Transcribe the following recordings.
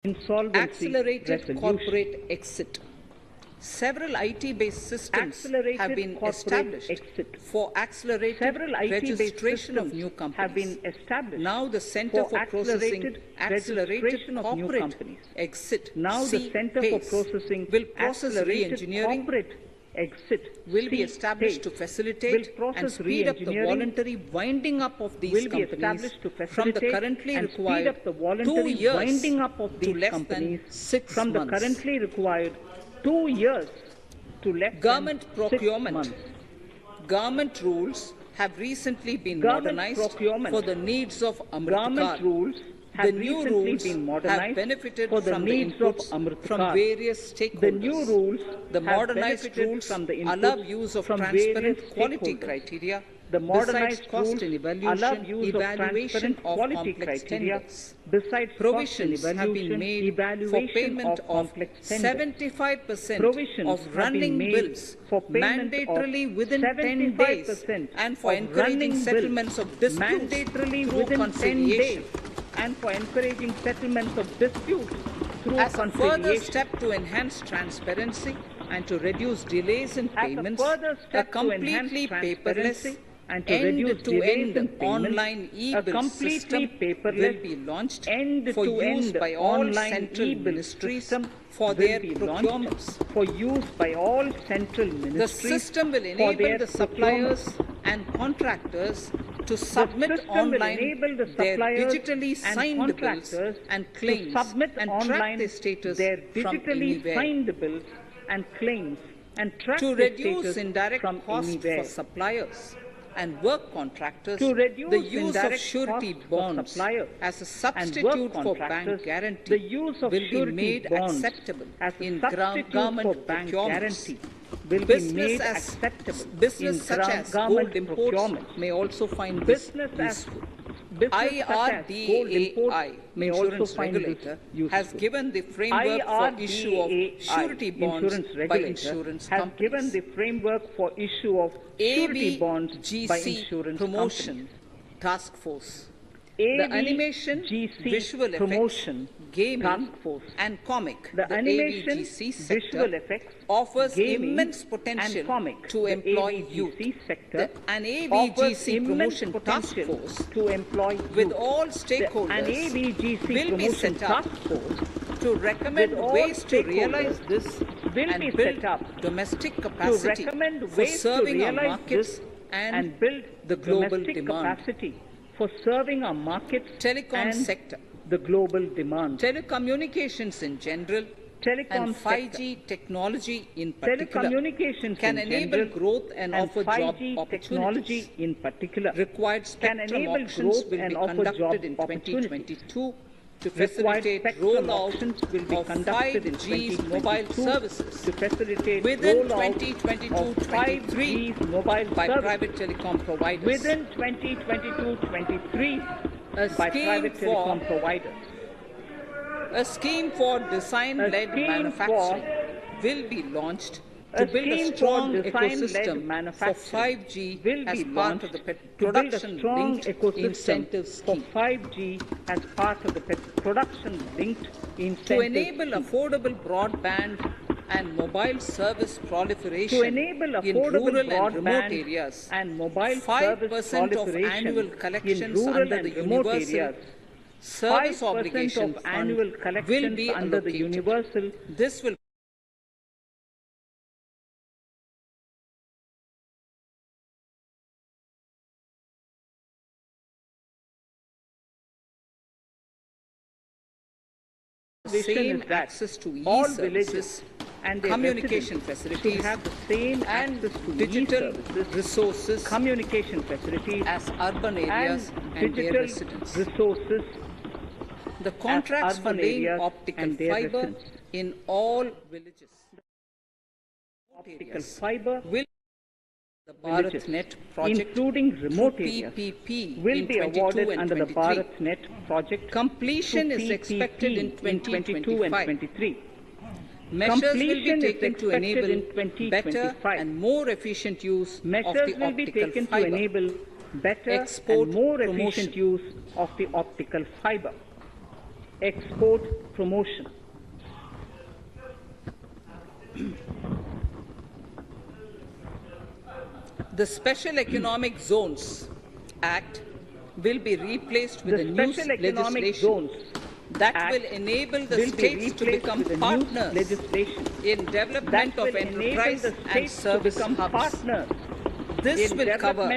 insolvency accelerated resolution. corporate exit. Several IT-based systems have been established for accelerated registration of new companies. Now the Center for Processing Accelerated Corporate Exit will process re-engineering will be established to facilitate and speed up the voluntary winding up of these companies from the currently required 2 years to less than 6 from the months. currently required 2 years to less Government than procurement. 6 months. Government rules have recently been Government modernized procurement. for the needs of Government Amritkar. rules The have new recently rules been have modernized benefited for the from the needs of inputs Amritkar. from various stakeholders. The new rules The have modernized benefited rules from the allow inputs use of from transparent various quality stakeholders. criteria The modernized besides cost rules and allow evaluation use of transparent of quality complex criteria. tenders. Besides Provisions cost and have been evaluation, made for evaluation payment of of complex tenders. 75% Provisions of have running been made bills for payment mandatorily of within 10 days 75% and for of encouraging running settlements bills of disputes mandatorily through within 10 conciliation. days and for encouraging settlements of disputes through As a further conciliation. step to enhance transparency and to reduce delays in As a payments, further a step to enhance completely paperless transparency and to reduce delays end-to-end in payments, online a e-bill completely system paperless will be launched for end-to-end use by all online central e-bill ministries system for will their be procurements. launched for use by all central The ministries system will for enable their the procurement. suppliers and contractors to submit system will online enable the their suppliers digitally and signed bills contractors and to claims submit and track online their status their from digitally anywhere. signed bills and claims and track To their reduce status indirect from cost anywhere. for suppliers and work contractors, To reduce the use of indirect surety cost for bonds suppliers as a and substitute work for contractors, bank guarantee the use of will be surety made bonds acceptable as a in substitute government for bank procurements. guarantee will be made acceptable Business in such as government gold imports procurement. may also find this Business as useful. business such as gold imports IRDAI, may also insurance find regulator, this useful. has given the framework for issue of surety bonds insurance by regulator insurance has companies. given the framework for issue of surety bonds by ABGC insurance Promotion companies. Task Force. The animation, ABGC visual Promotion effects, gaming, Task Force. and comic, The animation, ABGC sector, visual effects, offers gaming, immense and potential comic, to the employ ABGC youth. sector An offers ABGC immense Promotion Task potential Force to employ with youth. all An stakeholders ABGC will be Promotion set up Task Force to recommend with all ways to realize stakeholders this will and be build set up domestic to capacity recommend for ways to serving our realize markets this and build the global domestic demand. capacity for serving our markets Telecom and sector. the global demand. Telecommunications in general Telecom and 5G technology in particular Telecommunications can in enable general growth and offer job 5G technology opportunities. in particular Required can spectrum enable auctions growth will and be offer job conducted in opportunities. 2022 to Required facilitate spectrum rollout auctions will be of conducted in 5G's mobile 2022 services to facilitate within rollout of 2022-23 5G's mobile by services private telecom providers. within 2022-23 A by scheme private for telecom providers. A scheme for design-led manufacturing will be launched to build a strong ecosystem for 5G as part of the production-linked incentive for scheme. 5G as part of the production-linked incentive To enable scheme. affordable broadband and mobile service proliferation To enable in affordable rural and remote broadband areas, and mobile 5% service of proliferation annual in collections rural under and the remote Universal areas, Service 5% Obligation of Fund annual will collections be under the allocated. Universal This will same is that access to all e-services, villages and their communication residents facilities, should have the same and access to digital e-services, resources communication facilities, as urban areas and their digital residents. resources The contracts for urban laying areas optical and their fiber residents. in all villages Optical fiber will the villages, BharatNet project including remote through areas, PPP will in be 22 awarded and under the 23. BharatNet project. Completion through is expected in PPP in 22 and 2025. 23. Measures will Completion be is taken to expected enable in 2025. better and more efficient use Measures of the will be optical taken to fiber. enable better Export and more promotion. efficient use of the optical fiber. export promotion. The Special Economic Zones Act will be replaced with a new legislation that will enable the states to become partners in development of enterprise and service hubs. This will cover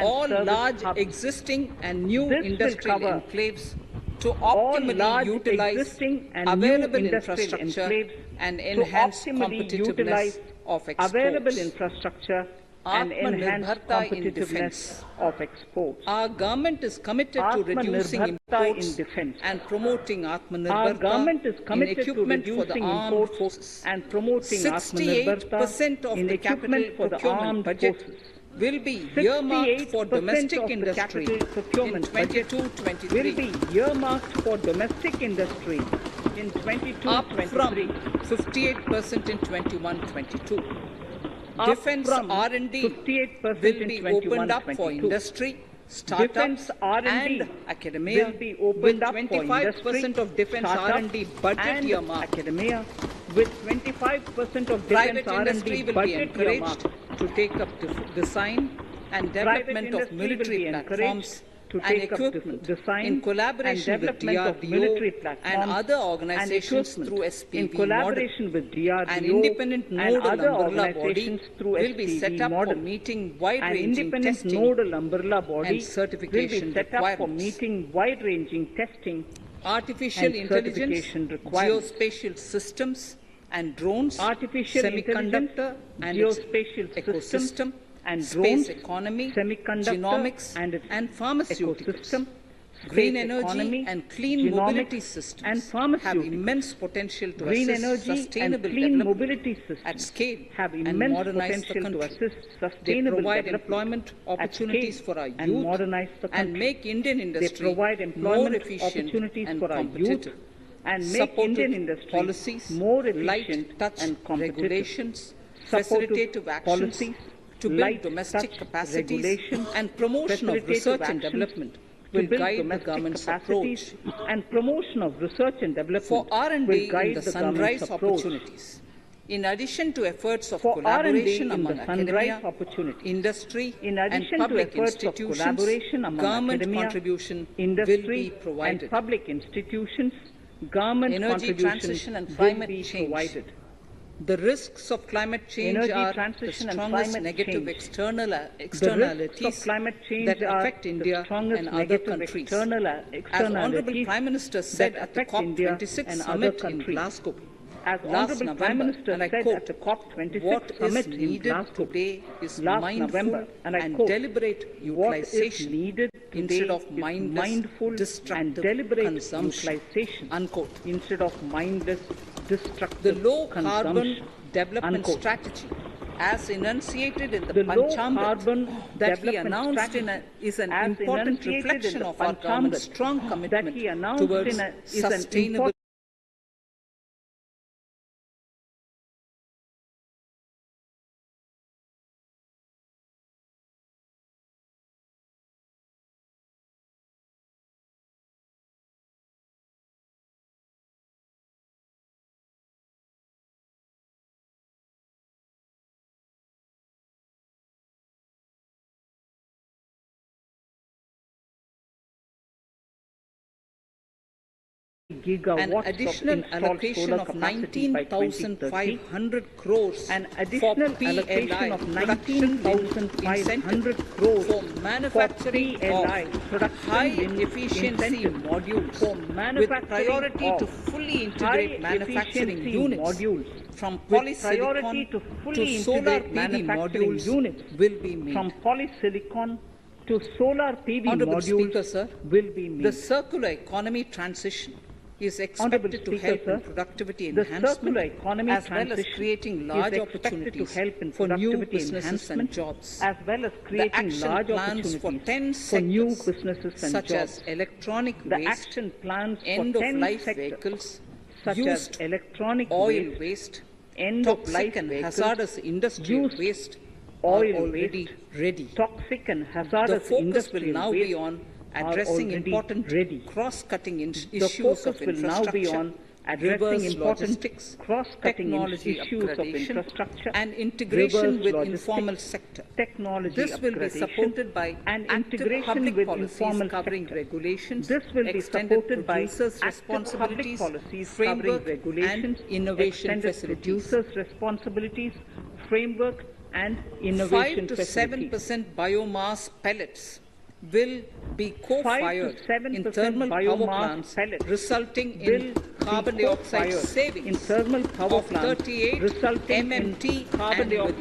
all large existing and new industrial enclaves to optimally utilize available infrastructure and enhance competitiveness of exports. Atmanirbharta in defense of exports. Our government is committed to reducing imports and promoting Atmanirbharta in equipment for the armed forces. And promoting 68% of the capital procurement budget will be earmarked for domestic industry in 22-23. Will be earmarked for domestic industry in 22-23. Up from 58% in 21-22. Defense R&D will be opened up for industry, startups and academia, with 25% of defense R&D budget earmarked. With 25% of private industry will be encouraged to take up design and development of military platforms and equipment in collaboration with DRDO and other organizations through SPV model. An independent nodal umbrella body will be set up for meeting wide-ranging testing and certification requirements. Artificial intelligence, geospatial systems and drones, semiconductor and geospatial ecosystem, and space economy, genomics and pharmaceuticals, green energy and clean mobility systems have immense potential to assist sustainable development at scale and modernize the country. They provide employment opportunities for our youth and make Indian industry more efficient and competitive. Supportive policies, light touch regulations, facilitative actions to build domestic capacities and promotion of research and development will guide the government's approach. For R&D in the sunrise opportunities, in addition to efforts of collaboration among academia, industry and public institutions, government contribution will be provided. Energy transition and climate change. The risks of climate change are the strongest negative externalities that affect India and other countries. As Honorable Prime Minister said at the COP26 summit in Glasgow last November, and I quote, "What is needed today is mindful and deliberate utilization instead of mindless, destructive consumption." Unquote. The low-carbon development strategy, as enunciated in the Panchamrit that he announced is an important reflection of our government's strong commitment towards sustainable an additional allocation of 19,500 crores for PLI, production incentive for manufacturing of high-efficiency modules with priority to fully integrate manufacturing units from polysilicon to solar PV modules will be made. Honorable Speaker, sir, the circular economy transition is expected to help in productivity enhancement as well as creating large opportunities for new businesses and jobs. The action plans for 10 sectors such as electronic waste, end-of-life vehicles, used oil waste, toxic and hazardous industrial waste are already ready. The focus will now be on addressing important cross-cutting issues of infrastructure, reverse logistics, technology upgradation, and integration with informal sector. This will be supported by active public policies covering regulations, extended producers' responsibilities, framework, and innovation facilities. 5 to 7% biomass pellets will be co-fired in thermal power plants, resulting in carbon dioxide savings of 38 MMT annually.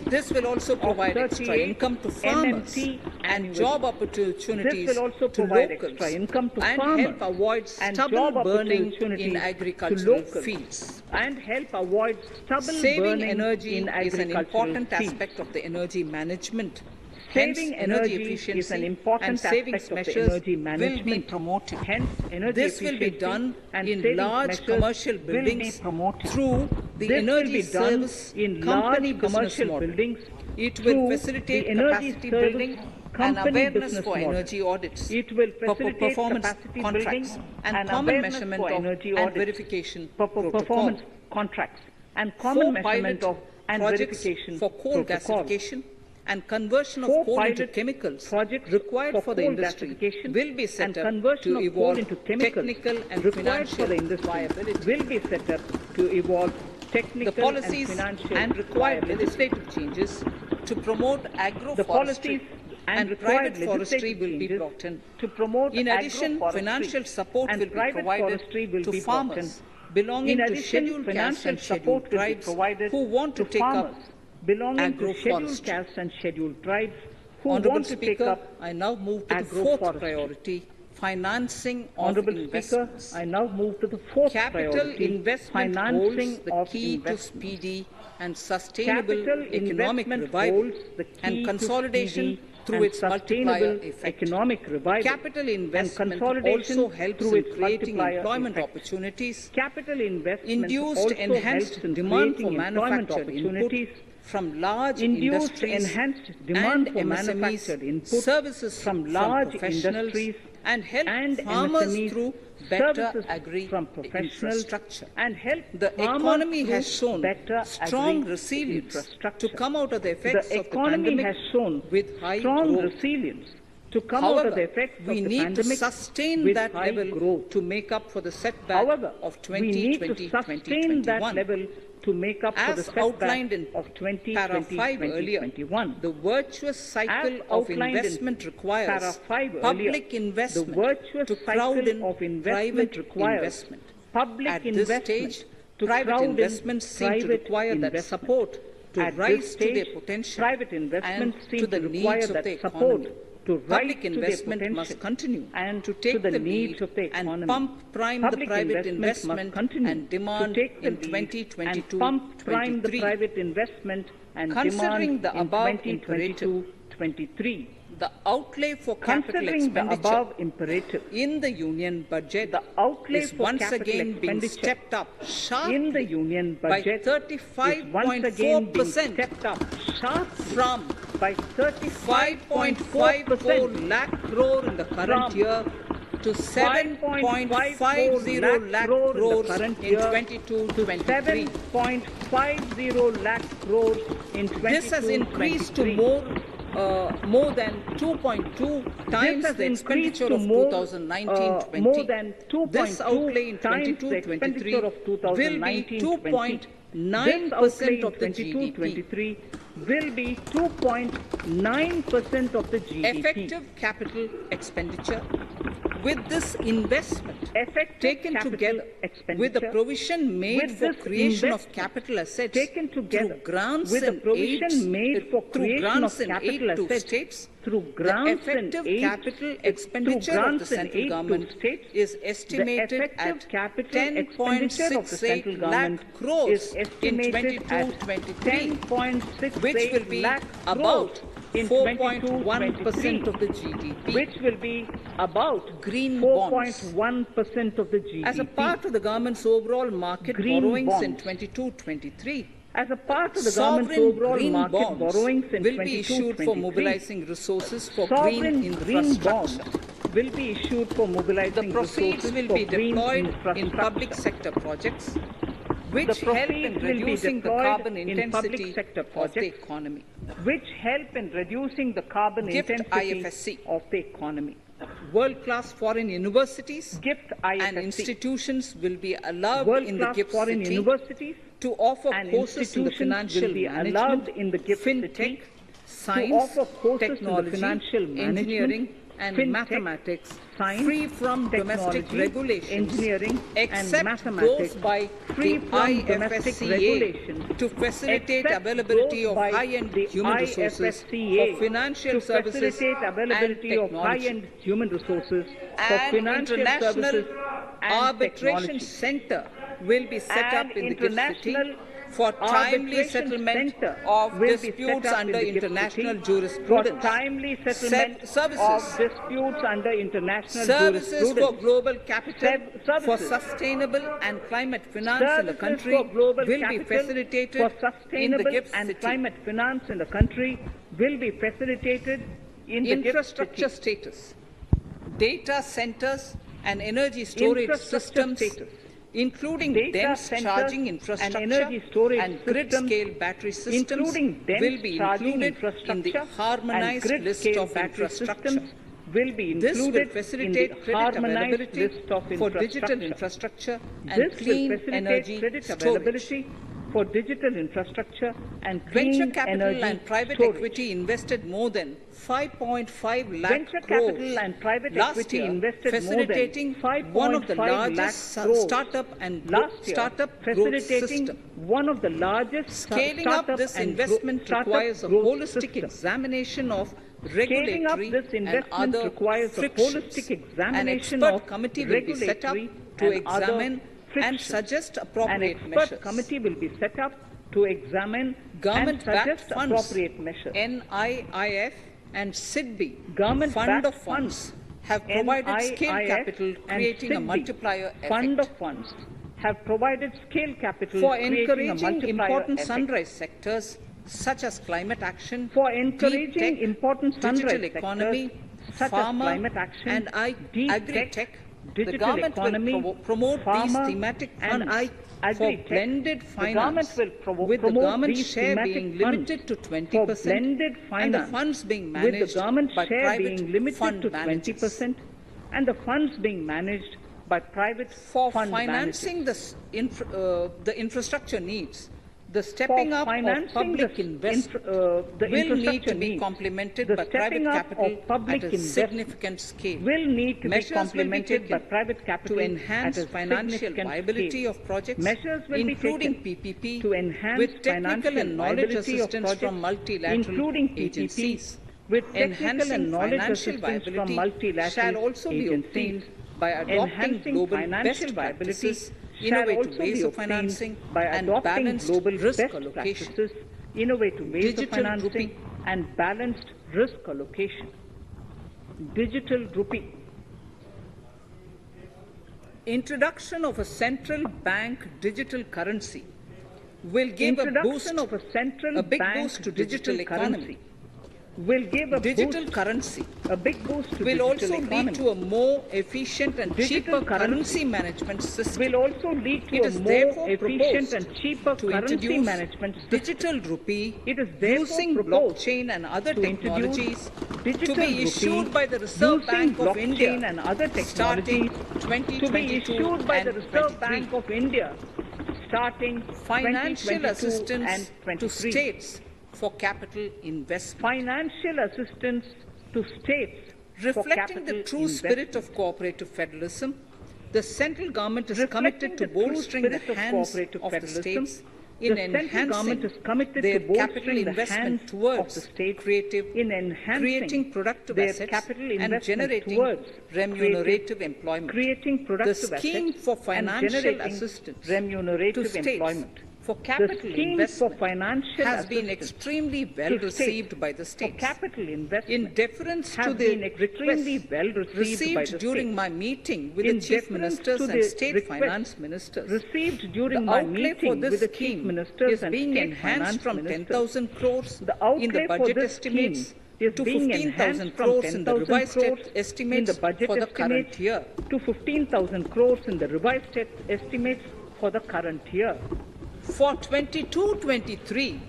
This will also provide extra income to farmers and job opportunities to locals and help avoid stubble burning in agricultural fields. Saving energy is an important aspect of the energy management. Hence, energy efficiency and savings measures will be promoted. This will be done in large commercial buildings through the energy service company business model. It will facilitate capacity building and awareness for energy audits, performance contracts, and common measurement of and verification protocol. 4 pilot projects for coal gasification and conversion of coal into chemicals required for the industry will be set up to evolve technical and financial viability. The policies and required legislative changes to promote agroforestry and private forestry will be brought in. In addition, financial support will be provided to farmers belonging to scheduled castes and scheduled tribes who want to take up agroforestry. Honourable Speaker, I now move to the fourth priority, financing of investments. Capital investment holds the key to speedy and sustainable economic revival and consolidation through its multiplier effect. Capital investment also helps in creating employment opportunities, induced enhanced demand for manufactured input from large industries and MSMEs, services from professionals, and help farmers through better agri-infrastructure. The economy has shown strong resilience to come out of the effects of the pandemic with high growth. However, we need to sustain that level to make up for the setback of 2020-2021. As outlined in para 5 earlier, the virtuous cycle of investment requires public investment to crowd in private investment. At this stage, private investments seem to require that support to rise to their potential and to the needs of the economy. Public investment must continue to take the lead and prime the private investment and demand in 2022-23. Considering the above imperative, the outlay for capital expenditure in the Union budget is once again being stepped up sharply by 35.4% from 5.54 lakh crore in the current year to 7.50 lakh crores in 22-23. This has increased to more than 2.2 times the expenditure of 2019-20. This outlay in 22-23 will be 2.9% of the GDP. Effective capital expenditure. With this investment taken together with the provision made for creation of capital assets through grants and aid to states, the effective capital expenditure of the central government is estimated at 10.68 lakh crores in 22-23, which will be about 4.1% of the GDP. Green bonds. As a part of the government's overall market borrowings in 22-23, As a part of the government's Sovereign overall green market bonds borrowings in will be issued for 22-23, mobilizing resources for sovereign green green bonds infrastructure. will be issued for mobilizing The proceeds resources will for be green deployed in infrastructure. public sector projects, which The help in proceeds will be reducing the deployed carbon in intensity public sector of the projects, economy. which help in reducing the carbon Gift intensity IFSC. of the economy. World-class foreign universities Gift and IFSC. institutions will be allowed in the World-class gift foreign city universities to offer and courses in the institutions financial will be management, allowed in the gift fintech, city to science, offer courses in the technology, financial management, engineering, and fintech, mathematics, science, free from domestic technology, regulations, engineering, and except mathematics, those by free the from domestic IFSCA regulations, to facilitate except availability those of by high-end the human resources IFSCA for financial to services facilitate availability and of high-end human resources for An financial international services and arbitration technology. center will be set up in the gift city international for timely arbitration settlement center of will be set disputes up under in the gift international city jurisprudence. for timely settlement Services. of disputes under international Services jurisprudence. for global capital for Services. sustainable and climate finance in the Services country for global will be capital facilitated for in sustainable the gift and city. climate finance in the country will be facilitated in the gift Infrastructure city. status, data centers and energy storage Infrastructure systems, status, including data dense centers charging and infrastructure energy storage and systems, grid-scale battery systems including dense will be charging included in the infrastructure harmonized and list grid-scale of battery infrastructure. systems will be This will included in facilitate the credit harmonized availability list of for digital infrastructure. infrastructure and This clean will facilitate energy credit storage. availability for digital infrastructure and clean Venture capital energy and private storage. equity invested more than 5.5 lakh Venture crores capital and private last equity year, invested facilitating more than 5.5 one of the lakh largest crores startup and last year, startup growth facilitating system. one of the largest Scaling up startup this and investment startup requires a growth holistic system. examination of Scaling up regulatory this and investment other requires a frictions. holistic An examination expert of committee will be set up regulatory to and other examine and frictions. suggest An appropriate expert measures. committee will be set up to examine and Government-backed suggest funds, appropriate measures. NIIF and SIDBI, Government-backed Fund of funds, Funds, have provided scale NIIF capital, and creating a SIDBI, multiplier Fund effect. of funds have provided scale capital For creating a encouraging multiplier important effect. sunrise sectors such as climate action, For deep encouraging tech, important digital sunrise economy, sectors such pharma, as climate action, and deep agri-tech, tech, the digital government economy, will promote these pharma, thematic and funds for agri-tech. blended The government finance, will with the promote government these share thematic being funds limited to for 20% blended and the finance, funds being with the managed government by share private being limited fund to managers. 20% and the funds being managed by private For fund financing managers. the infrastructure needs, the For stepping up of financing public the investment the will need infrastructure to be needs, complemented the by private stepping up capital of public at a investment significant scale. will need to Measures be will be complemented by taken private capital to enhance at a financial significant viability scale. of projects, Measures will be including taken PPP, to enhance with technical financial and knowledge viability of assistance from projects, multilateral including PPP, agencies. with technical Enhancing and knowledge financial assistance from viability multilateral shall also be agencies. obtained by adopting Enhancing global financial best viability practices, shall innovative also ways be of obtained financing, by and adopting balanced global risk best allocation. practices, innovative ways of Digital financing, rupee. and balanced risk allocation. Digital rupee. Introduction of a central bank digital currency will give a Introduction of a central big bank boost to digital economy. currency will give a Digital boost, currency a big boost to will digital also economy. lead to a more efficient and Digital cheaper currency currency management system. will also lead to It a is more therefore efficient proposed and cheaper to currency introduce management system. digital rupee It is therefore using proposed blockchain and other to introduce technologies digital to be rupee issued by the Reserve using Bank of blockchain India and other starting technologies to be 2022 issued by the and Reserve 23. Bank of India starting Financial 2022 assistance and to 23. states for capital investment. Financial assistance to states for Reflecting capital the true investment. spirit of cooperative federalism, the central government is Reflecting committed to the true bolstering the spirit of hands cooperative of the federalism, states in the central government enhancing is committed their to bolstering capital the investment hands of towards the states creative, in enhancing creating productive their assets capital and investment generating towards remunerative employment. creating The productive scheme assets for and financial generating assistance remunerative to states employment. for capital investment financial has been extremely well received by the states. Capital investment in deference to the request received during my meeting with the chief ministers and state finance ministers, the outlay for this scheme is being enhanced from 10,000 crores in the budget estimates to 15,000 crores in the revised estimates for the current year. To 15,000 crores in the revised estimates for the current year. For 22-23,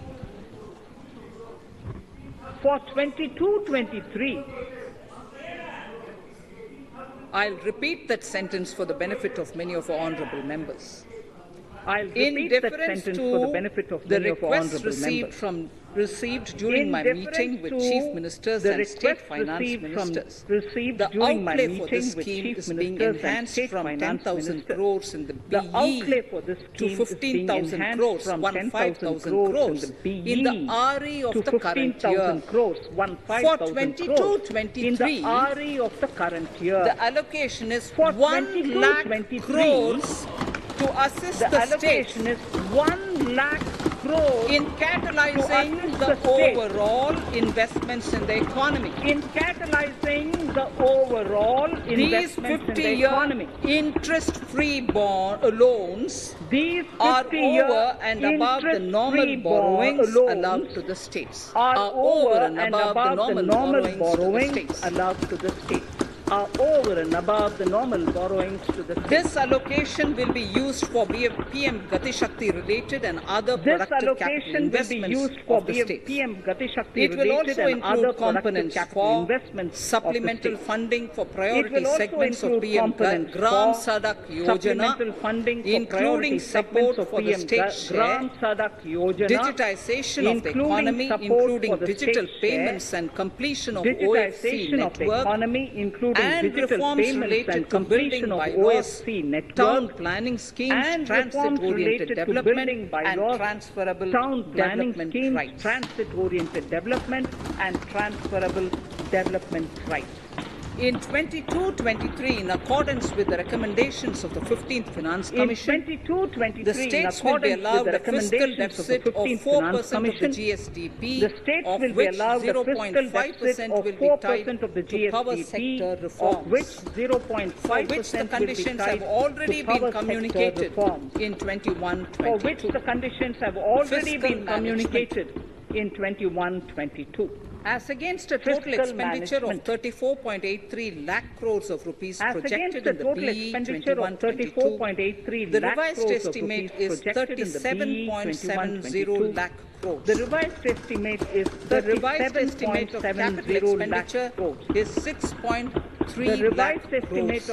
I'll repeat that sentence for the benefit of many of our honourable members. In deference to the request received during my meeting with chief ministers and state finance ministers, the outlay for this scheme is being enhanced from 10,000 crores in the BE to 15,000 crores, 15,000 crores in the RE of the current year. For 22-23, the allocation is 1 lakh crores to assist the states is 1 lakh crores in catalyzing the overall investments in the economy. These 50-year interest-free loans are over and above the normal borrowings allowed to the states. Are over and above the normal borrowings allowed to the states. Are over and above the normal borrowings to the states. This allocation will be used for PM Gati Shakti related and other productive capital investments of the states. It will also include components for supplemental funding for priority segments of PM Gram Sadak Yojana, including support for the state share, digitization of the economy, including digital payments and completion of OFC network, and reforms related to building bylaws, town planning schemes, transit-oriented development, and transferable development rights. In 22-23, in accordance with the recommendations of the 15th Finance Commission, the states will be allowed a fiscal deficit of 4% of the GSDP, of which 0.5% will be tied to power sector reforms, for which the conditions have already been communicated in 21-22. As against a total expenditure of 34.83 lakh crores of rupees projected in the BE 21-22, the revised estimate is 37.70 lakh crores. The revised estimate of capital expenditure is 6.3 lakh crores.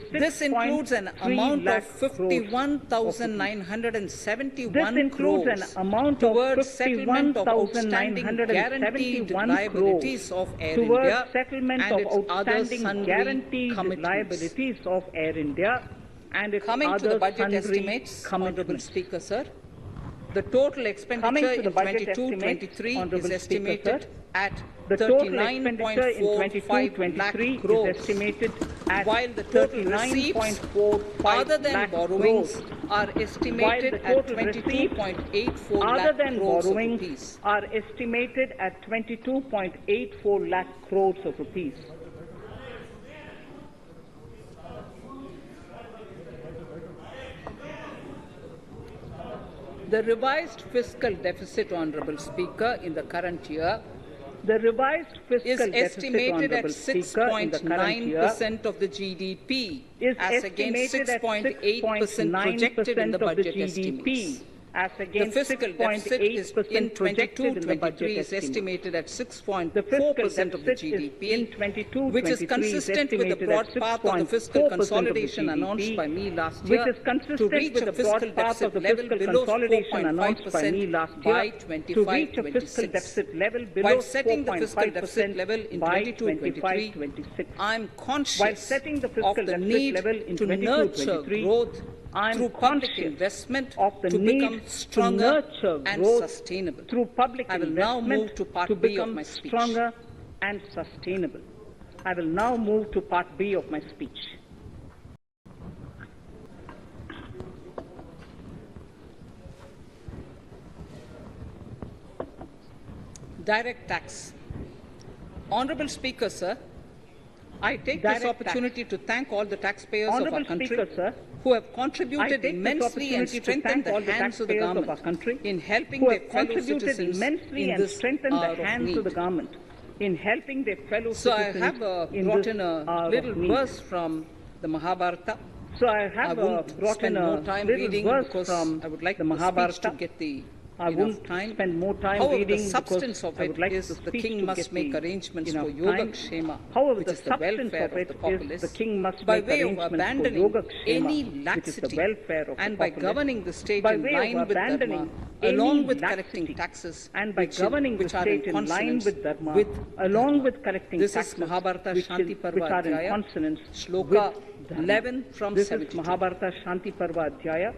This includes an amount of 51,971 crores towards settlement of outstanding guaranteed liabilities of Air India and its other sundry commitments. Coming to the budget estimates, Honourable Speaker, sir, the total expenditure in 22-23 is estimated at 39.45 lakh crores, while the total receipts other than borrowings are estimated at 22.84 lakh crores of rupees. The revised fiscal deficit, Honourable Speaker, in the current year is estimated at 6.9% of the GDP, as against 6.8% projected in the budget estimates. The fiscal deficit is in 22-23 is estimated at 6.4% of the GDP, which is consistent with the broad path of the fiscal consolidation announced by me last year to reach a fiscal deficit level below 4.5% by 25-26. While setting the fiscal deficit level in 22-23, I am conscious of the need to nurture growth through public investment to become stronger and sustainable. I will now move to Part B of my speech. Direct tax. Honorable Speaker, sir, I take this opportunity to thank all the taxpayers of our country who have contributed immensely and strengthened the hands of the government in helping their fellow citizens in this hour of need. In helping their fellow So I citizens have brought in a little verse from the Mahabharata. So I I have won't brought in spend a more time little reading verse because from I would like the the speech Mahabharata. to get the I enough won't time. spend more time However, reading the substance of I it would like is the the speech king to must get make the arrangements enough for time. Yogakshema, However, which the is the substance welfare of of it the is populace, the king must by make way of arrangements for abandoning Yogakshema, any which is the laxity, welfare of and the by populace. governing the state By in way line of with Dharma, abandoning along any with laxity, collecting taxes, and by governing the which are state in in line consonance with Dharma, with along Dharma. with collecting This taxes, is Mahabharata which Shanti Parva are in Adhyaya, consonance Shloka with Dharma. 11 from This 72. is Mahabharata Shanti Parva Adhyaya,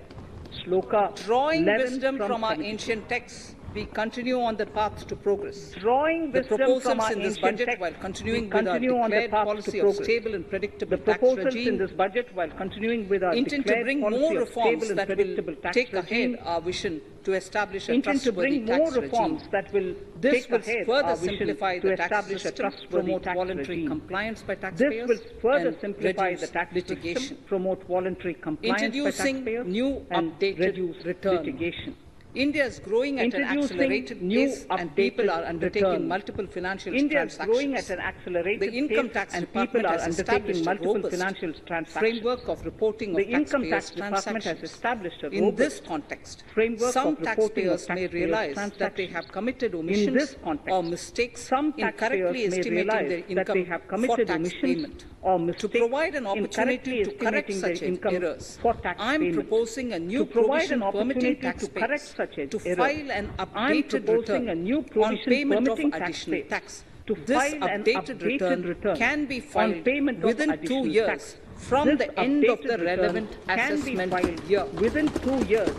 Shloka Drawing 11 wisdom from our 72. ancient texts, we continue on the path to progress. Drawing The wisdom proposals from our in this ancient budget, text, while continuing we with our continue on the declared path policy to of progress. stable and predictable The tax proposals in regime, this budget, while continuing with our intend to declared bring policy more of reforms stable and that will predictable tax take regime, ahead our vision to establish a intend to trustworthy bring more tax regime. reforms that will This take will ahead further our vision simplify to the tax establish a system, trustworthy promote tax voluntary regime. compliance by This taxpayers, will further and simplify reduce the tax litigation. system, promote voluntary compliance by Introducing taxpayers, new and updated reduce return. litigation. India is growing at an Introducing accelerated new pace, and people are updated undertaking return. multiple financial India is transactions. growing at an accelerated The Income pace, Tax and Department people are has undertaking established a multiple robust financial transactions. framework of reporting The of Income taxpayers' Tax Department has transactions. established a In robust this context, framework some of reporting of taxpayers may taxpayers' realize that they transactions. have committed In omissions this context, or mistakes some in correctly taxpayers may estimating realize their that income they have for committed tax omissions payment. or To mistakes provide an in opportunity to correct estimating such their income errors, for tax I am payment. proposing a new To provide provision an permitting opportunity to correct taxpayers such an to error, file an I am updated proposing return a new on provision payment of permitting additional taxpayers tax. to This file an updated return can be on filed payment of within 2 additional years tax. from This the end of updated the return relevant can be assessment filed year. within 2 years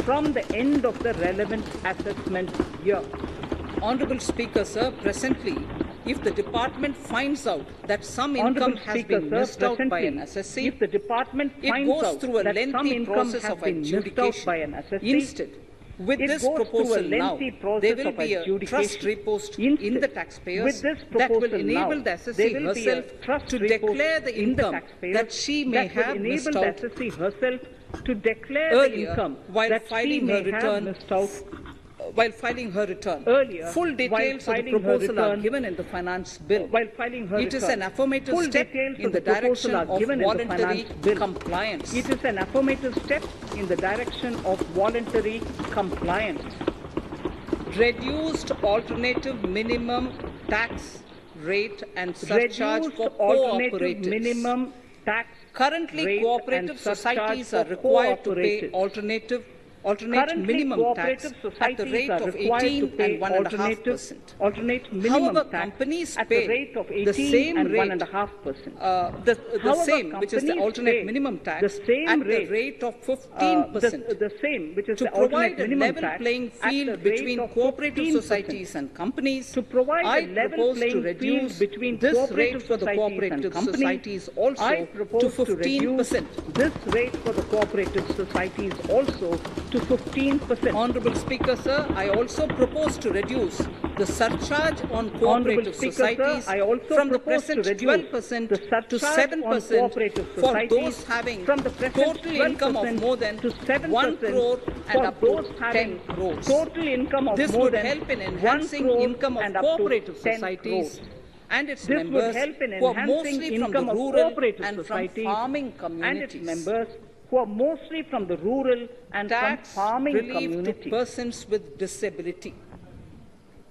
from the end of the relevant assessment year. Honourable Speaker, sir, presently, if the department finds out that some Honourable income has Speaker, been sir, missed out by an presently, assessee, if the department it finds goes out through a that some lengthy income process has of been missed out adjudication. by an assessee, Instead, with it this goes through a proposal now, lengthy there process will of be a trust adjudication. repost in the Instead, taxpayers with this that will proposal enable now, the there assessee will be a herself trust to repost declare the in the income taxpayers that she may that will have enable missed the out assessee herself to declare the earlier income while that she filing may her have return. missed out While filing her return. earlier, Full while details of the filing her proposal are return, given in the finance bill. while filing her It is return. an affirmative Full step details in of the the proposal direction are of given in the voluntary finance bill. compliance. It is an affirmative step in the direction of voluntary compliance. Reduced alternative minimum tax rate and surcharge Reduced for alternative cooperatives. minimum tax Currently, rate cooperative and surcharge societies for are required to pay cooperatives. alternate Currently, minimum tax cooperative at the societies rate are of required to 18 pay and 1.5%. alternate minimum However, tax companies at pay the rate of the 18 same and rate, 1.5%. the However, same, which is the companies alternate pay minimum tax, the same at rate, the rate of 15%. the same, which is To the alternate provide a minimum level tax playing at the field rate between of cooperative 15%. societies and companies, To provide I a level propose to playing reduce field between this cooperative rate for the societies cooperative and companies, societies also I to propose to reduce 15%. this rate for the cooperative societies also to 15%. Honourable Speaker, sir, I also propose to reduce the surcharge on Honourable cooperative Speaker, sir, societies I also from the propose to present reduce 12% the to surcharge on 7% cooperative for societies those having from the present total income of 12% more than to 7% 1 crore and for up those to having 10 crores. total income of This more would than help in 1 enhancing crore income of and up to cooperative 10 societies crores. and its This would members help in who are enhancing mostly from the income of rural cooperative and from societies farming and its communities. members who are mostly from the rural and from Tax farming relief to communities. persons with disability.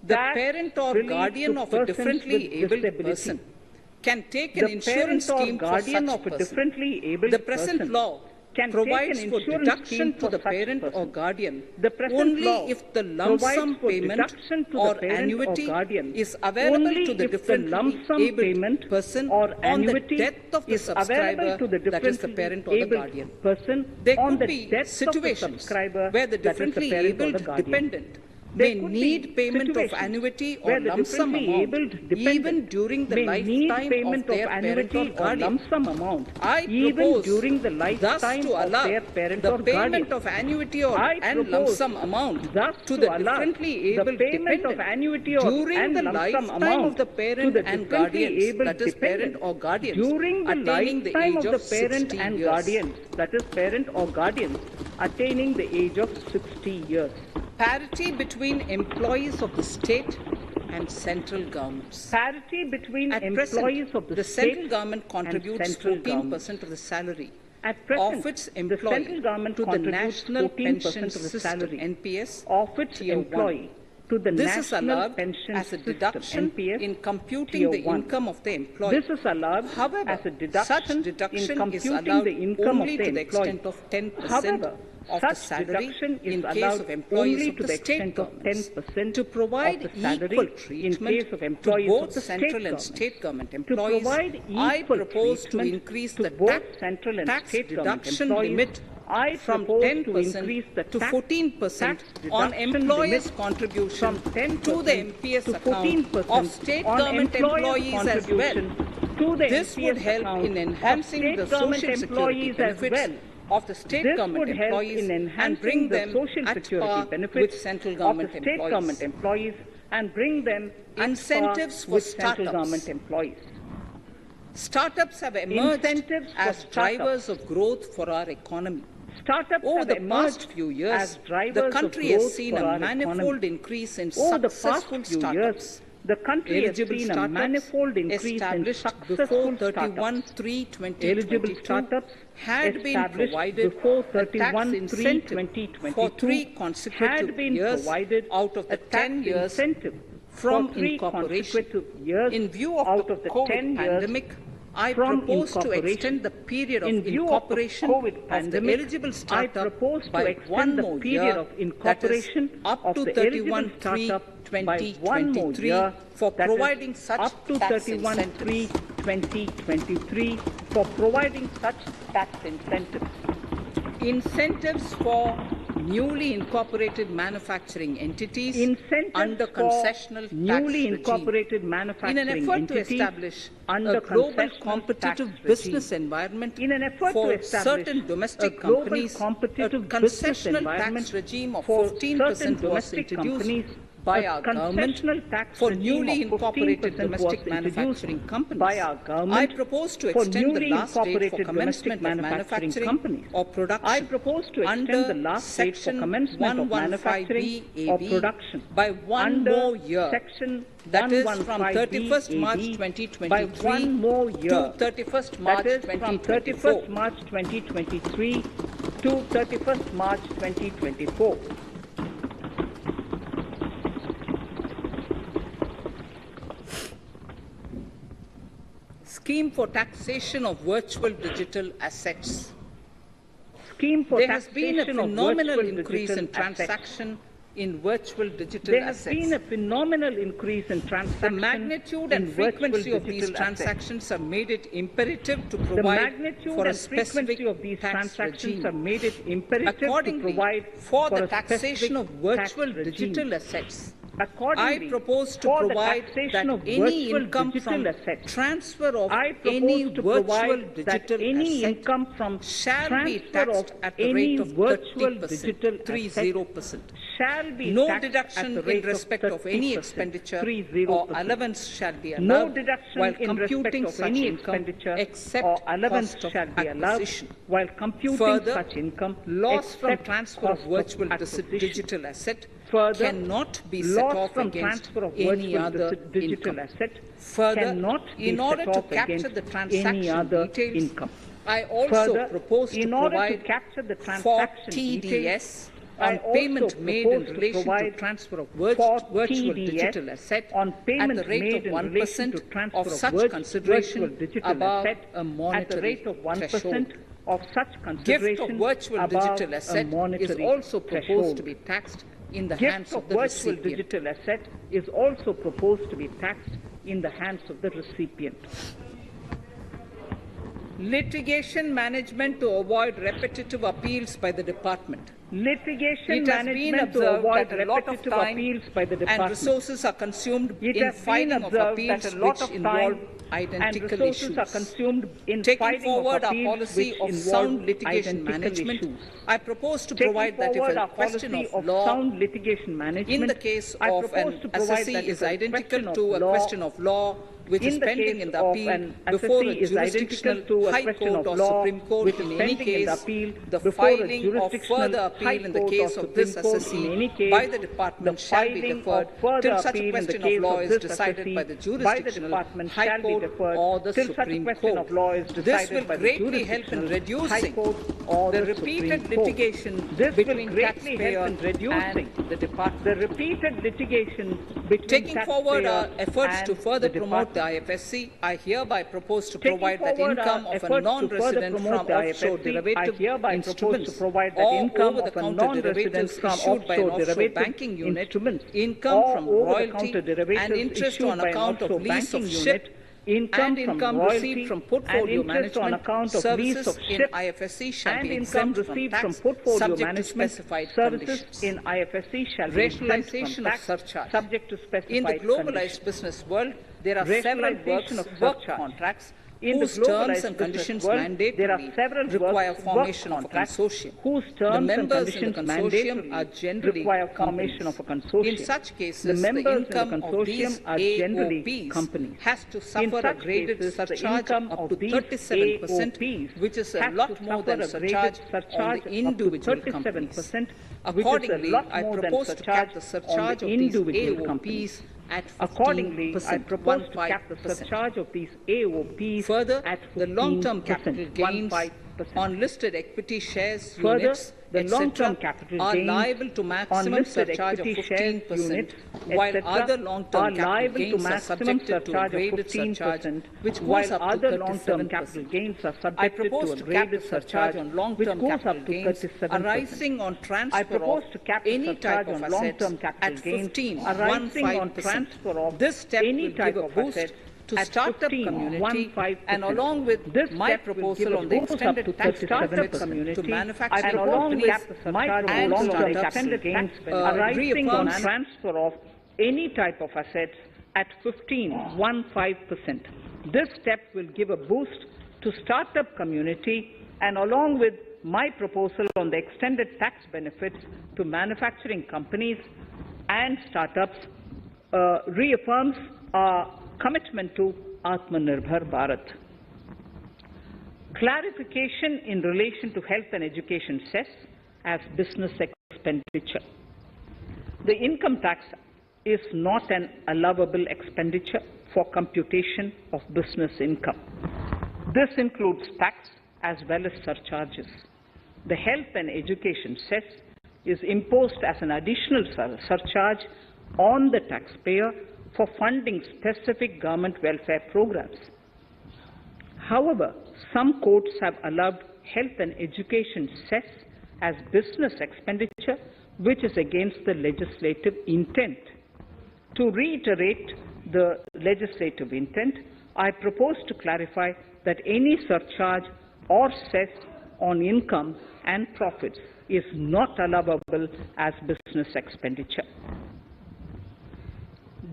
The Tax parent or relief guardian to of a persons differently with abled disability. person can take an The insurance parent or scheme for guardian such of a person. differently abled The present person law can provides take an for insurance deduction scheme to for the such parent or person. guardian The present only law if the lump provides sum for payment deduction to the or parent or annuity guardian is available only to the if the differently lump sum abled payment person or on the annuity death of the is available subscriber, to the that is the differently parent or the abled guardian. person There on could the be death of the situations subscriber, where the that is the differently parent or abled the guardian. dependent may need payment of annuity or lump sum amount even during the lifetime of their parent or guardian. I propose thus to allow the payment of annuity and lump sum amount to the differently abled dependent during the lifetime of the parent and guardians, that is parent or guardians, attaining the age of 60 years. That is parent or guardians attaining the age of 60 years. Parity between employees of the state and central governments. Parity between At employees present, of the central government contributes 14% of the salary of its employee to the National Pension System (NPS) of its Tier 1. To the This is National allowed Pension as a System, deduction NPS, in computing Tier the 1. income of the employee. This is allowed However, as a deduction such deduction in computing is allowed the income only of the to the employee. extent of 10% However, of the such salary deduction is in case allowed of employees only of to the the state extent of governments. 10% To provide of the salary equal in treatment case of to employees both of the central state and government. state government To employees, provide I equal propose to treatment increase to the both central and tax state government deduction employees, limit I from propose 10% to increase the to tax 14% on deduction employers' limit contribution from 10% to the MPS to account 14% of state on government employers' employees as well. contribution to the This would MPS help account in enhancing of the state government social security employees as benefits well. of the state This government would help employees in and enhancing bring the them social at security par benefits with central government of the state government employees. employees and bring them at Incentives par for with central startups. government employees. Startups have emerged Incentives for as startups. drivers of growth for our economy. Startups Over have the emerged past few years, as drivers the of country growth has seen for a our manifold economy. increase in Over the past successful few startups. years, the country has Eligible seen a startups manifold increase in established successful before startups. 31/3/2022 Eligible startups had been established provided before a tax 31/3/2022 incentive for 3 had consecutive been years provided out of the a tax 10 years incentive from for 3 incorporation. consecutive years In view of out the of the COVID 10 years pandemic, I from propose to incorporation. extend the period of In view of the incorporation COVID of the pandemic, eligible I startup propose to by extend one the more period year, of that is incorporation up of to the eligible startup by one more 31/3/2023 year, for that is providing such up to tax incentives. 31/3/2023 for providing such tax incentives. Incentives for newly incorporated manufacturing entities Incentives under for concessional tax newly regime. incorporated In manufacturing an effort to entities establish under a global concessional competitive tax business regime. environment In an effort for to establish certain domestic a global companies, a competitive business concessional environment tax regime of for 15% certain was domestic introduced companies, by a our government concessional tax for regime newly of incorporated 15% domestic was manufacturing introduced companies. by our government I propose to for extend the newly last date for incorporated commencement domestic of manufacturing companies. or production I propose to extend under the last date for Section commencement of manufacturing or 115BAB production by one under more year. Section That is from 115BAB 31st March 2023 by one more year. to 31st March That is from 2024. 31st March 2023 to 31st March 2024. Scheme for taxation of virtual digital assets. Scheme for There has been a taxation of phenomenal virtual increase in digital assets. transaction in virtual digital There has assets. been a phenomenal increase in The transactions. magnitude and in virtual frequency of these digital assets. transactions have made it imperative to The provide magnitude for a and specific frequency of these tax transactions regime. have made it imperative to Accordingly, provide for the a taxation of specific tax virtual regime. digital assets, Accordingly, I propose to for the provide taxation that of any virtual income digital from assets, transfer of I propose any to virtual provide that digital any asset income from shall be transfer taxed of at the any rate of virtual 30%, digital asset 30%. shall be No taxed deduction at the in rate respect of of any 30%, expenditure 30%. or allowance shall be No allowed deduction while in respect computing of such any income expenditure except or allowance cost of shall be allowed acquisition. while computing Further, such income loss from except transfer of cost virtual acquisition. digital asset Further, cannot be set loss off from against transfer of any virtual other digital income. asset Further, cannot be in order set to off capture against the any transaction other details, income. I also Further, propose to in order to provide capture the for transaction details, TDS I on also payment made in propose to relation to provide transfer of for virtual TDS digital asset on at payment the rate made of in relation 1% to transfer of of such virtual consideration digital above asset a at the monetary rate of 1% threshold. of such Gift consideration of virtual above digital a asset is monetary also proposed threshold. to be taxed in the Gift hands of of the virtual recipient. digital asset is also proposed to be taxed in the hands of the recipient. Litigation management to avoid repetitive appeals by the department. Litigation It has been management to observed avoid that a lot of repetitive time appeals by the and department. resources are consumed It in has been filing of observed appeals that a lot which of involve time identical and resources issues. are consumed in Taking filing forward of our appeals policy which of involve sound litigation identical management, issues. I propose to Taking provide that if forward a our question policy of of law sound litigation management, in the case I of propose an to provide assessee that is if a identical question to of a law question of law which is in the pending case in the of appeal an before a assessee is identical jurisdictional to a high question court of or law Supreme Court. which is In any pending in the case, appeal the before a filing of jurisdictional further high appeal in the court or case of Supreme this Court. assessee In any case, by the the department shall be filing deferred of further till such a appeal in the question of case law of is this decided by the assessee by the jurisdictional department high shall be court deferred or the till such a Supreme question Court. of law is This decided will by the greatly help in jurisdictional high reducing court or the the repeated Supreme Court. litigation This will between greatly taxpayer help in reducing and the department. the repeated litigation between Taking forward our taxpayer efforts to and further the promote the department. IFSC, I hereby propose to Taking provide that forward income our of a efforts to further non-resident promote from the offshore IFSC, I derivative hereby propose to instruments provide that or income of a over-the-counter non-resident derivatives from issued by an offshore offshore derivative banking unit, instruments income or from royalty over-the-counter derivatives and interest issued on by an account of offshore lease of banking ship unit, income and from income royalty received from and portfolio interest on management account of lease services of in ships IFSC shall and be income exempt from received from tax portfolio subject to management specified services conditions. in IFSC shall be exempt from Rationalization of tax surcharge. subject to specified In the globalized conditions. business world, there are several Rationalization of work surcharge. contracts In the whose terms globalized and business conditions world, there are mandatorily several require work formation of a contracts consortium. whose The terms and members in the conditions consortium are mandatorily generally require formation companies. of a consortium. In such cases, The members income in the of these consortium are generally AOPs companies. has to In suffer a such graded cases, the surcharge income up of to these 37%, AOPs which is a has lot to more suffer than a surcharge graded on surcharge the up to individual companies. 37%, Accordingly, which is a lot I more than propose to cap the surcharge surcharge on of the these individual AOPs companies. at 15%. Accordingly, I propose to cap the 15%. surcharge of these AOPs Further, at 15%. the long-term capital gains 15%. on listed equity shares Further, units, the etc., long-term capital are gains liable to on maximum listed surcharge of equity shares 15%, units, while etc., other are long-term capital liable to gains are maximum subjected to a surcharge of graded surcharge, 15%, which goes while up to other long-term capital 37%. gains are I subjected to propose a to cap the graded surcharge surcharge, on which long-term goes capital up to gains 37%. arising on I transfer propose of to cap the any type surcharge of on assets long-term capital at gains 15, arising on 15%. transfer of This step any will type give a of boost assets to at startup 15, community, 15%. and along with This my step will give proposal a on the boost up extended to tax 37% benefits community, to manufacturing and along companies with my and proposal on the startups, extended gains arising on reaffirms transfer of any type of assets at 15%. This step will give a boost to startup community, and along with my proposal on the extended tax benefits to manufacturing companies and startups, reaffirms our commitment to Atmanirbhar Bharat. Clarification in relation to health and education cess as business expenditure. The income tax is not an allowable expenditure for computation of business income. This includes tax as well as surcharges. The health and education cess is imposed as an additional surcharge on the taxpayer for funding specific government welfare programs. However, some courts have allowed health and education cess as business expenditure, which is against the legislative intent. To reiterate the legislative intent, I propose to clarify that any surcharge or cess on income and profits is not allowable as business expenditure.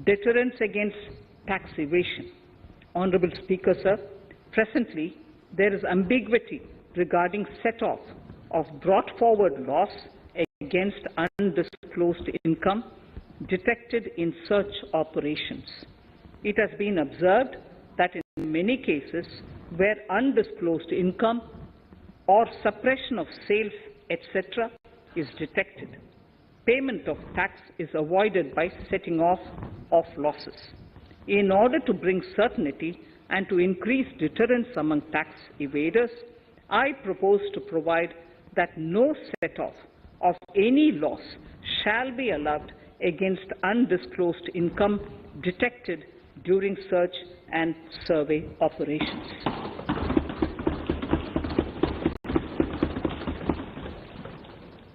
Deterrence against tax evasion. Honourable Speaker, sir, presently there is ambiguity regarding set-off of brought forward loss against undisclosed income detected in search operations. It has been observed that in many cases where undisclosed income or suppression of sales, etc., is detected, payment of tax is avoided by setting off of losses. In order to bring certainty and to increase deterrence among tax evaders, I propose to provide that no set-off of any loss shall be allowed against undisclosed income detected during search and survey operations.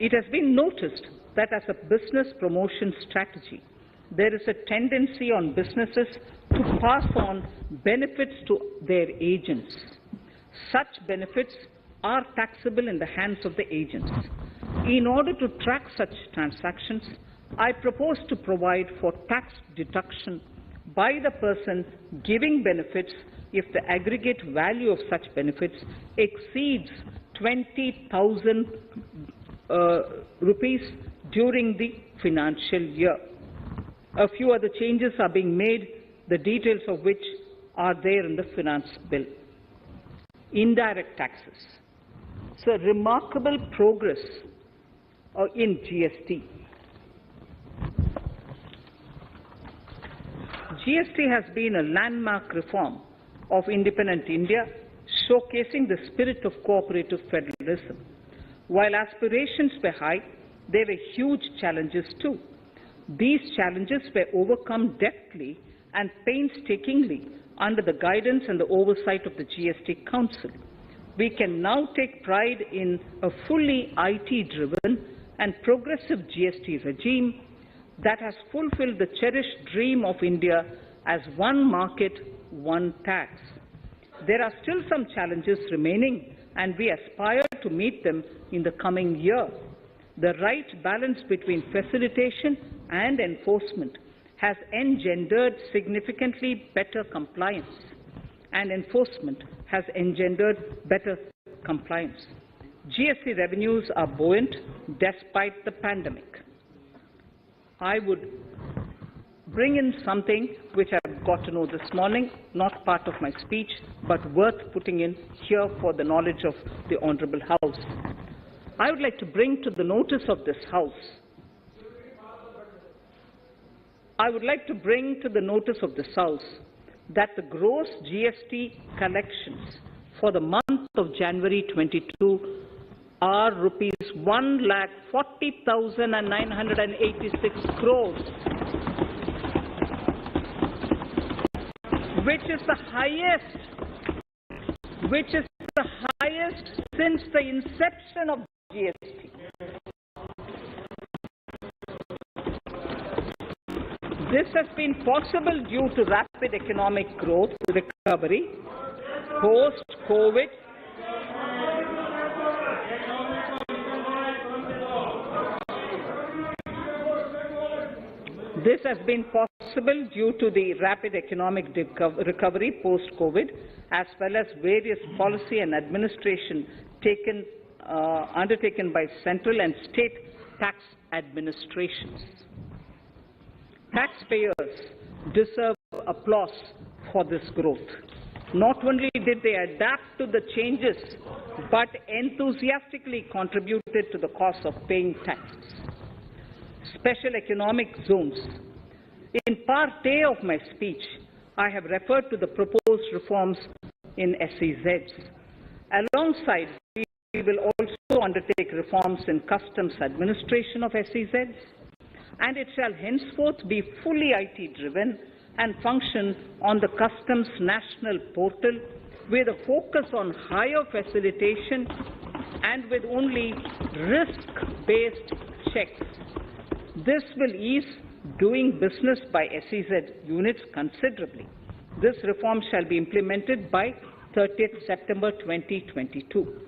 It has been noticed that as a business promotion strategy, there is a tendency on businesses to pass on benefits to their agents. Such benefits are taxable in the hands of the agents. In order to track such transactions, I propose to provide for tax deduction by the person giving benefits if the aggregate value of such benefits exceeds 20,000 rupees during the financial year. A few other changes are being made, the details of which are there in the finance bill. Indirect taxes. So remarkable progress in GST. GST has been a landmark reform of independent India, showcasing the spirit of cooperative federalism. While aspirations were high, there were huge challenges too. These challenges were overcome deftly and painstakingly under the guidance and the oversight of the GST Council. We can now take pride in a fully IT-driven and progressive GST regime that has fulfilled the cherished dream of India as one market, one tax. There are still some challenges remaining, and we aspire to meet them in the coming year. The right balance between facilitation and enforcement has engendered significantly better compliance, and enforcement has engendered better compliance. GST revenues are buoyant despite the pandemic. I would bring in something which I've got to know this morning, not part of my speech, but worth putting in here for the knowledge of the Honourable House. I would like to bring to the notice of this House that the gross GST collections for the month of January 22 are rupees 1,40,986 crores, which is the highest since the inception of GST. This has been possible due to rapid economic growth, recovery, post-COVID, This has been possible due to the rapid economic recovery post-COVID, as well as various policy and administration undertaken by central and state tax administrations. Taxpayers deserve applause for this growth. Not only did they adapt to the changes, but enthusiastically contributed to the cost of paying taxes. Special economic zones. In part A of my speech, I have referred to the proposed reforms in SEZs. Alongside, we will also undertake reforms in customs administration of SEZs, and it shall henceforth be fully IT-driven and function on the Customs National Portal with a focus on higher facilitation and with only risk-based checks. This will ease doing business by SEZ units considerably. This reform shall be implemented by 30th September 2022.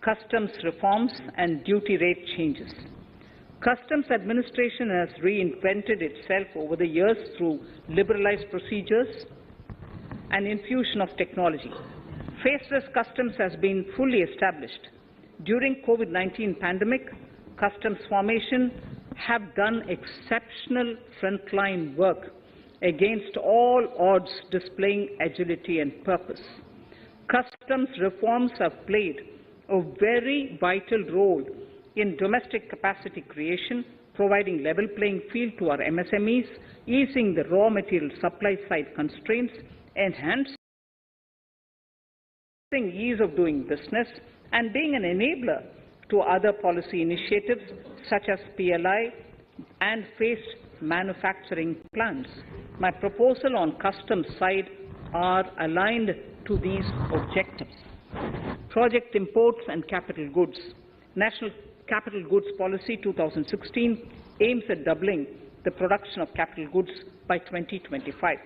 Customs reforms and duty rate changes. Customs administration has reinvented itself over the years through liberalized procedures and infusion of technology. Faceless customs has been fully established. During COVID-19 pandemic, customs formation have done exceptional frontline work against all odds, displaying agility and purpose. Customs reforms have played a very vital role in domestic capacity creation, providing level playing field to our MSMEs, easing the raw material supply side constraints, enhancing ease of doing business, and being an enabler to other policy initiatives such as PLI and phased manufacturing plans. My proposal on customs side are aligned to these objectives. Project imports and capital goods. National Capital Goods Policy 2016 aims at doubling the production of capital goods by 2025.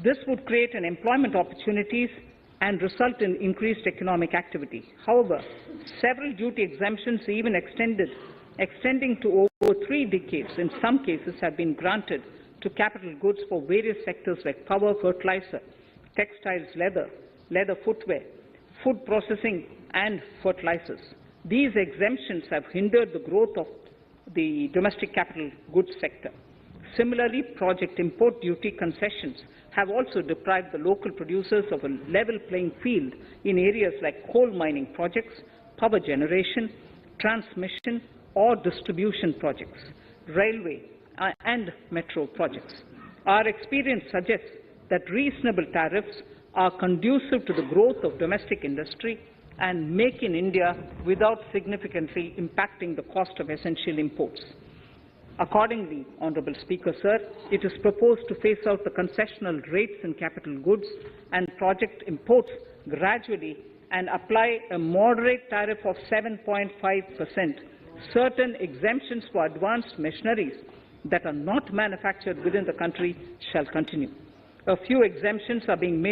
This would create an employment opportunities and result in increased economic activity. However, several duty exemptions, even extending to over 3 decades in some cases, have been granted to capital goods for various sectors like power, fertilizer, textiles, leather footwear, food processing, and fertilizers. These exemptions have hindered the growth of the domestic capital goods sector. Similarly, project import duty concessions have also deprived the local producers of a level playing field in areas like coal mining projects, power generation, transmission or distribution projects, railway and metro projects. Our experience suggests that reasonable tariffs are conducive to the growth of domestic industry and make in India without significantly impacting the cost of essential imports. Accordingly, Honourable Speaker, Sir, it is proposed to phase out the concessional rates in capital goods and project imports gradually and apply a moderate tariff of 7.5%. Certain exemptions for advanced machineries that are not manufactured within the country shall continue. A few exemptions are being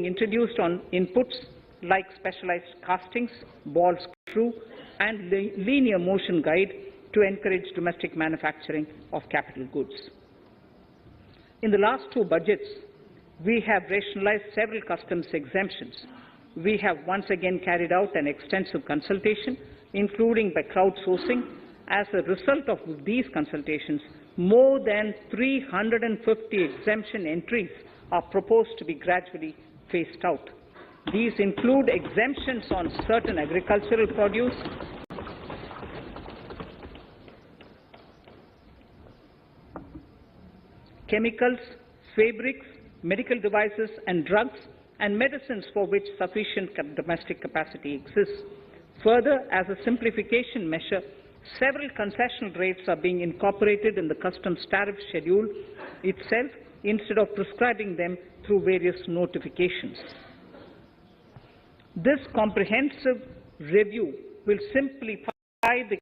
introduced on inputs like specialized castings, ball screw, and linear motion guide to encourage domestic manufacturing of capital goods. In the last 2 budgets, we have rationalized several customs exemptions. We have once again carried out an extensive consultation, including by crowdsourcing. As a result of these consultations, more than 350 exemption entries are proposed to be gradually phased out. These include exemptions on certain agricultural produce, chemicals, fabrics, medical devices and drugs, and medicines for which sufficient domestic capacity exists. Further, as a simplification measure, several concessional rates are being incorporated in the customs tariff schedule itself instead of prescribing them through various notifications. This comprehensive review will simplify the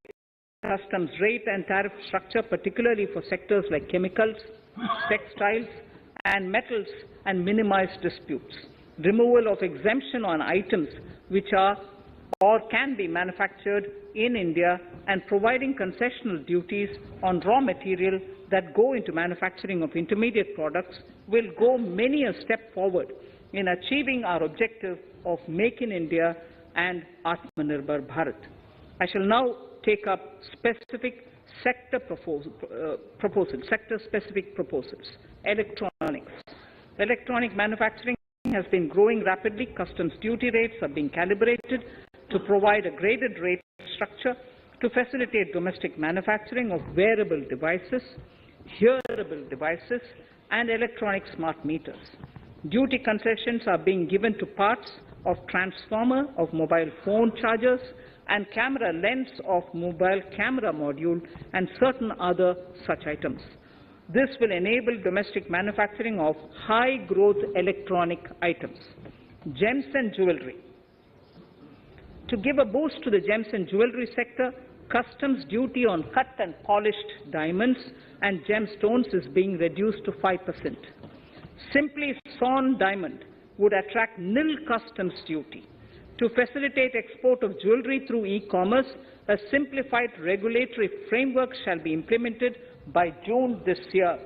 customs rate and tariff structure, particularly for sectors like chemicals, textiles, and metals, and minimize disputes. Removal of exemption on items which are or can be manufactured in India and providing concessional duties on raw material that go into manufacturing of intermediate products will go many a step forward in achieving our objective of Make in India and Atmanirbhar Bharat. I shall now take up specific sector-specific proposals. Electronics. Electronic manufacturing has been growing rapidly. Customs duty rates are being calibrated to provide a graded rate structure to facilitate domestic manufacturing of wearable devices, hearable devices, and electronic smart meters. Duty concessions are being given to parts of transformer of mobile phone chargers and camera lens of mobile camera module and certain other such items. This will enable domestic manufacturing of high-growth electronic items. Gems and jewellery. To give a boost to the gems and jewellery sector, customs duty on cut and polished diamonds and gemstones is being reduced to 5%. Simply sawn diamond would attract nil customs duty. To facilitate export of jewellery through e-commerce, a simplified regulatory framework shall be implemented by June this year.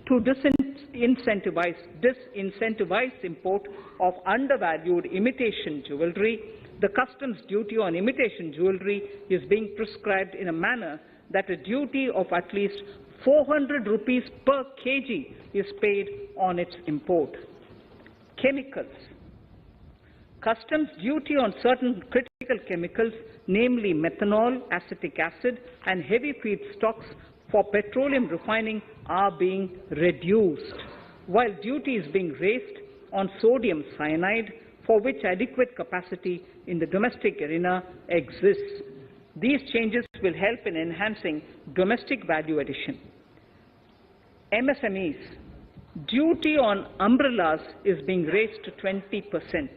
To disincentivize import of undervalued imitation jewellery, the customs duty on imitation jewellery is being prescribed in a manner that a duty of at least 400 rupees per kg is paid on its import. Chemicals. Customs duty on certain critical chemicals, namely methanol, acetic acid, and heavy feedstocks for petroleum refining are being reduced, while duty is being raised on sodium cyanide, for which adequate capacity in the domestic arena exists. These changes will help in enhancing domestic value addition. MSMEs. Duty on umbrellas is being raised to 20%.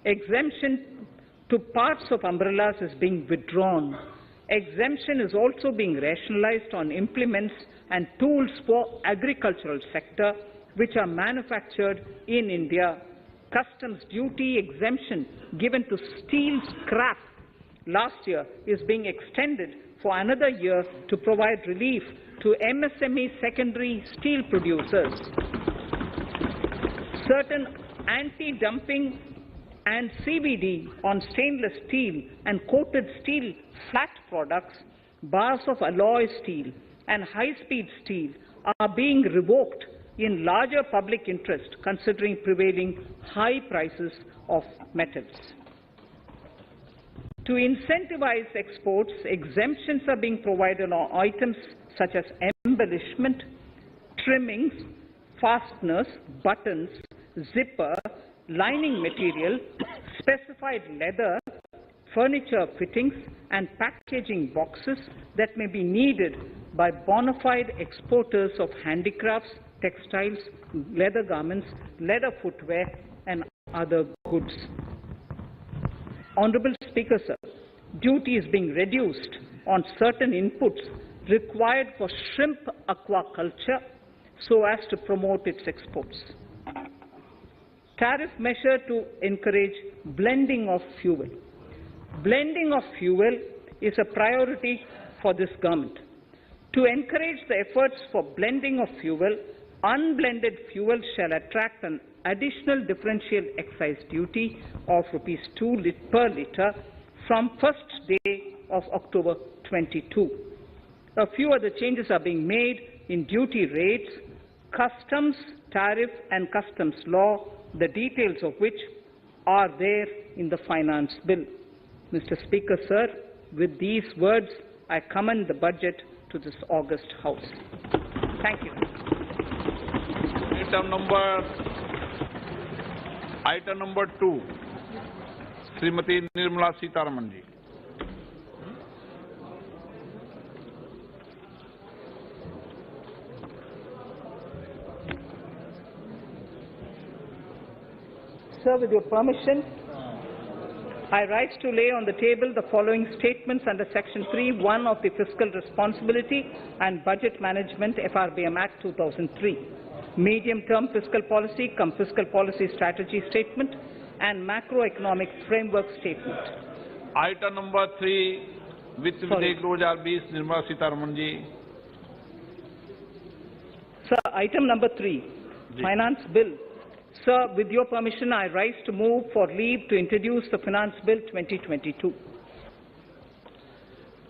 Exemption to parts of umbrellas is being withdrawn. Exemption is also being rationalized on implements and tools for agricultural sector which are manufactured in India. customs duty exemption given to steel scrap last year is being extended for another year to provide relief to MSME secondary steel producers. Certain anti-dumping and CVD on stainless steel and coated steel flat products, bars of alloy steel and high-speed steel are being revoked in larger public interest considering prevailing high prices of metals. To incentivize exports, exemptions are being provided on items such as embellishment, trimmings, fasteners, buttons, zipper, lining material, specified leather, furniture fittings and packaging boxes that may be needed by bona fide exporters of handicrafts, textiles, leather garments, leather footwear and other goods. Honourable Speaker, sir, duty is being reduced on certain inputs required for shrimp aquaculture so as to promote its exports. Tariff measure to encourage blending of fuel. Blending of fuel is a priority for this government. To encourage the efforts for blending of fuel, unblended fuel shall attract an additional differential excise duty of ₹2 per litre from first day of October 22. A few other changes are being made in duty rates, customs, tariff and customs law, the details of which are there in the finance bill. Mr. Speaker, sir, with these words, I commend the budget to this august House. Thank you. Item number 2, Srimati Nirmala Sitharaman ji. Sir, with your permission, I rise to lay on the table the following statements under Section 3(1) of the Fiscal Responsibility and Budget Management FRBM Act 2003. Medium-term fiscal policy cum fiscal policy strategy statement and macroeconomic framework statement. Item number 3, Vitt Videk 2020, Nirmala Sitharaman ji. Sir, item number 3, Finance Bill. Sir, with your permission, I rise to move for leave to introduce the Finance Bill 2022.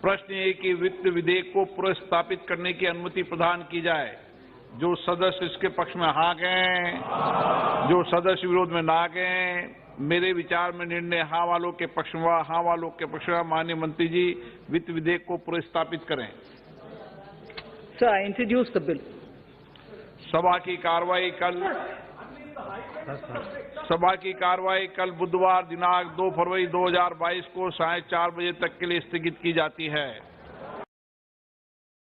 प्रश्न ये कि वित्त विधेयक को पुनर्स्थापित करने की अनुमति प्रदान की जाए। जो सदस्य इसके पक्ष में हाँ गए, जो सदस्य विरोध में ना गए, मेरे विचार में निर्णय हाँ वालों के पक्ष में, हाँ वालों के पक्ष में। माननीय मंत्री जी, वित्त विधेयक को पुनर्स्थापित करें। Sir, I introduce the bill. सभा की कार्रवाई कल बुधवार दिनांक 2 फरवरी 2022 को 4:30 बजे तक के लिए स्थगित की जाती है।